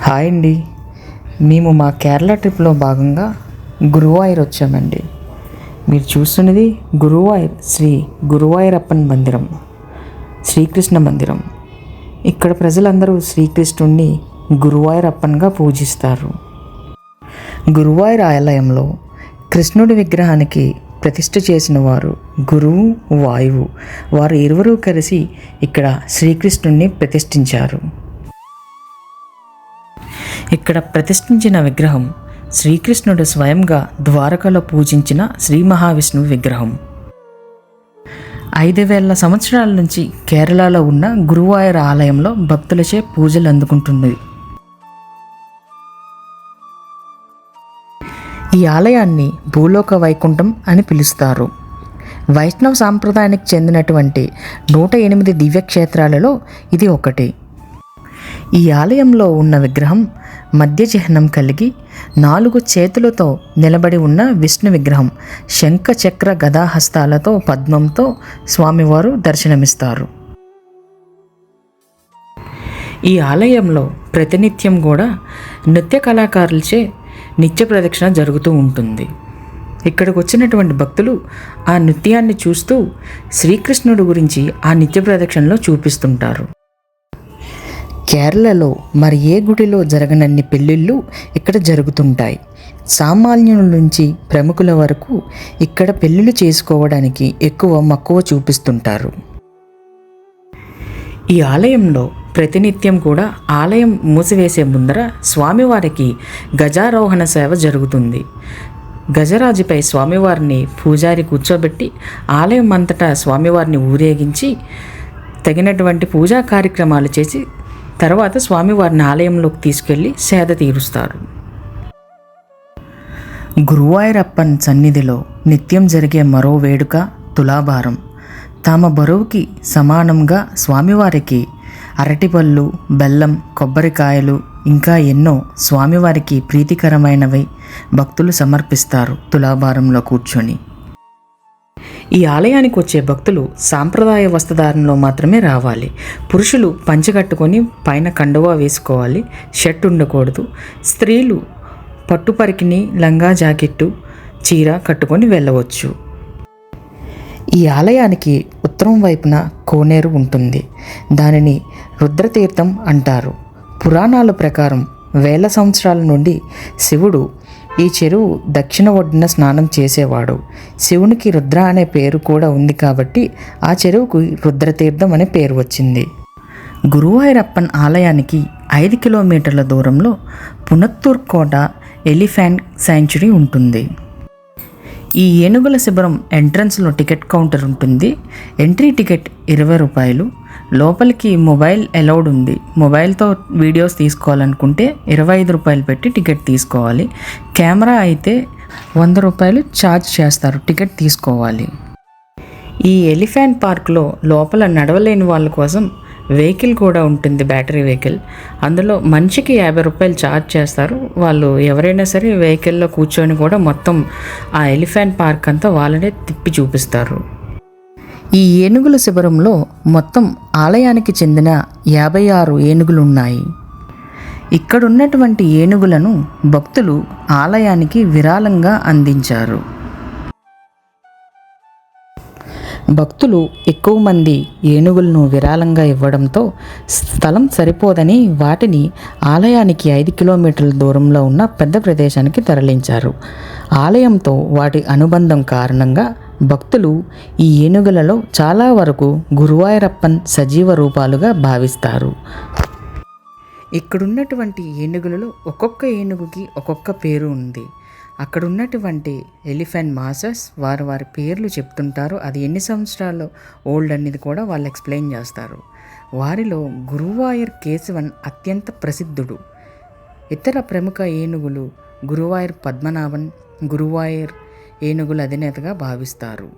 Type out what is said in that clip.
Hi అండి. మేము మా కేరళ ట్రిప్లో భాగంగా గురువాయూర్ వచ్చామండి. మీరు చూస్తున్నది గురువాయూర్ శ్రీ గురువాయూరప్పన్ మందిరం, శ్రీకృష్ణ మందిరం. ఇక్కడ ప్రజలందరూ శ్రీకృష్ణుడిని గురువాయూరప్పన్గా పూజిస్తారు. గురువాయూర్ ఆలయంలో కృష్ణుడి విగ్రహానికి ప్రతిష్ఠ చేసిన వారు గురువు, వాయువు. వారు ఇరువురూ కలిసి ఇక్కడ శ్రీకృష్ణుడిని ప్రతిష్ఠించారు. ఇక్కడ ప్రతిష్ఠించిన విగ్రహం శ్రీకృష్ణుడు స్వయంగా ద్వారకలో పూజించిన శ్రీ మహావిష్ణువు విగ్రహం. 5000 సంవత్సరాల నుంచి కేరళలో ఉన్న గురువాయూర్ ఆలయంలో భక్తులచే పూజలు అందుకుంటుంది. ఈ ఆలయాన్ని భూలోక వైకుంఠం అని పిలుస్తారు. వైష్ణవ సాంప్రదాయానికి చెందినటువంటి 108 దివ్యక్షేత్రాలలో ఇది ఒకటి. ఈ ఆలయంలో ఉన్న విగ్రహం మధ్య చిహ్నం కలిగి 4 చేతులతో నిలబడి ఉన్న విష్ణు విగ్రహం శంఖ చక్ర గదాహస్తాలతో పద్మంతో స్వామివారు దర్శనమిస్తారు. ఈ ఆలయంలో ప్రతినిత్యం కూడా నృత్య కళాకారులచే నిత్య ప్రదక్షిణ జరుగుతూ ఉంటుంది. ఇక్కడికి వచ్చినటువంటి భక్తులు ఆ నృత్యాన్ని చూస్తూ శ్రీకృష్ణుడి గురించి ఆ నిత్య ప్రదక్షిణలో చూపిస్తుంటారు. కేరళలో మరి ఏ గుడిలో జరగనన్ని పెళ్ళిళ్ళు ఇక్కడ జరుగుతుంటాయి. సామాన్యుల నుంచి ప్రముఖుల వరకు ఇక్కడ పెళ్ళిళ్ళు చేసుకోవడానికి ఎక్కువ మక్కువ చూపిస్తుంటారు. ఈ ఆలయంలో ప్రతినిత్యం కూడా ఆలయం మూసివేసే ముందర స్వామివారికి గజారోహణ సేవ జరుగుతుంది. గజరాజుపై స్వామివారిని పూజారి కూర్చోబెట్టి ఆలయం అంతటా స్వామివారిని ఊరేగించి తగినటువంటి పూజా కార్యక్రమాలు చేసి తర్వాత స్వామివారిని ఆలయంలోకి తీసుకెళ్ళి సేద తీరుస్తారు. గురువాయూరప్పన్ సన్నిధిలో నిత్యం జరిగే మరో వేడుక తులాభారం. తమ బరువుకి సమానంగా స్వామివారికి అరటిపళ్ళు, బెల్లం, కొబ్బరికాయలు ఇంకా ఎన్నో స్వామివారికి ప్రీతికరమైనవి భక్తులు సమర్పిస్తారు తులాభారంలో కూర్చొని. ఈ ఆలయానికి వచ్చే భక్తులు సాంప్రదాయ వస్త్రధారణలో మాత్రమే రావాలి. పురుషులు పంచె కట్టుకొని పైన కండువా వేసుకోవాలి, షర్ట్ ఉండకూడదు. స్త్రీలు పట్టు పరికిణి, లంగా జాకెట్టు, చీర కట్టుకొని వెళ్ళవచ్చు. ఈ ఆలయానికి ఉత్తరం వైపున కోనేరు ఉంటుంది. దానిని రుద్రతీర్థం అంటారు. పురాణాల ప్రకారం 1000 సంవత్సరాల నుండి శివుడు ఈ చెరువు దక్షిణ ఒడ్డున స్నానం చేసేవాడు. శివునికి రుద్ర అనే పేరు కూడా ఉంది కాబట్టి ఆ చెరువుకు రుద్రతీర్థం అనే పేరు వచ్చింది. గురువాయూరప్పన్ ఆలయానికి 5 కిలోమీటర్ల దూరంలో పునత్తూర్ కోట ఎలిఫెంట్ శాంచురీ ఉంటుంది. ఈ ఏనుగుల శిబిరం ఎంట్రన్స్లో టికెట్ కౌంటర్ ఉంటుంది. ఎంట్రీ టికెట్ 20 రూపాయలు. లోపలికి మొబైల్ అలౌడ్ ఉంది. మొబైల్తో వీడియోస్ తీసుకోవాలనుకుంటే 25 రూపాయలు పెట్టి టికెట్ తీసుకోవాలి. కెమెరా అయితే 100 రూపాయలు ఛార్జ్ చేస్తారు, టికెట్ తీసుకోవాలి. ఈ ఎలిఫెంట్ పార్క్లో లోపల నడవలేని వాళ్ళ కోసం వెహికల్ కూడా ఉంటుంది, బ్యాటరీ వెహికల్. అందులో మనిషికి 50 రూపాయలు ఛార్జ్ చేస్తారు. వాళ్ళు ఎవరైనా సరే వెహికల్లో కూర్చొని కూడా మొత్తం ఆ ఎలిఫెంట్ పార్క్ అంతా వాళ్ళనే తిప్పి చూపిస్తారు. ఈ ఏనుగుల శిబిరంలో మొత్తం ఆలయానికి చెందిన 56 ఏనుగులు ఉన్నాయి. ఇక్కడున్నటువంటి ఏనుగులను భక్తులు ఆలయానికి విరాళంగా అందించారు. భక్తులు ఎక్కువ మంది ఏనుగులను విరాళంగా ఇవ్వడంతో స్థలం సరిపోదని వాటిని ఆలయానికి 5 కిలోమీటర్ల దూరంలో ఉన్న పెద్ద ప్రదేశానికి తరలించారు. ఆలయంతో వాటి అనుబంధం కారణంగా భక్తులు ఈ ఏనుగులలో చాలా వరకు గురువాయూరప్పన్ సజీవ రూపాలుగా భావిస్తారు. ఇక్కడున్నటువంటి ఏనుగులలో ఒక్కొక్క ఏనుగుకి ఒక్కొక్క పేరు ఉంది. అక్కడ ఉన్నటువంటి ఎలిఫెంట్ మాస్టర్స్ వారి పేర్లు చెప్తుంటారు. అది ఎన్ని సంవత్సరాలు ఓల్డ్ అనేది కూడా వాళ్ళు ఎక్స్ప్లెయిన్ చేస్తారు. వారిలో గురువాయూర్ కేశవన్ అత్యంత ప్రసిద్ధుడు. ఇతర ప్రముఖ ఏనుగులు గురువాయూర్ పద్మనాభన్, గురువాయూర్ ఏనుగుల అధినేతగా భావిస్తారు.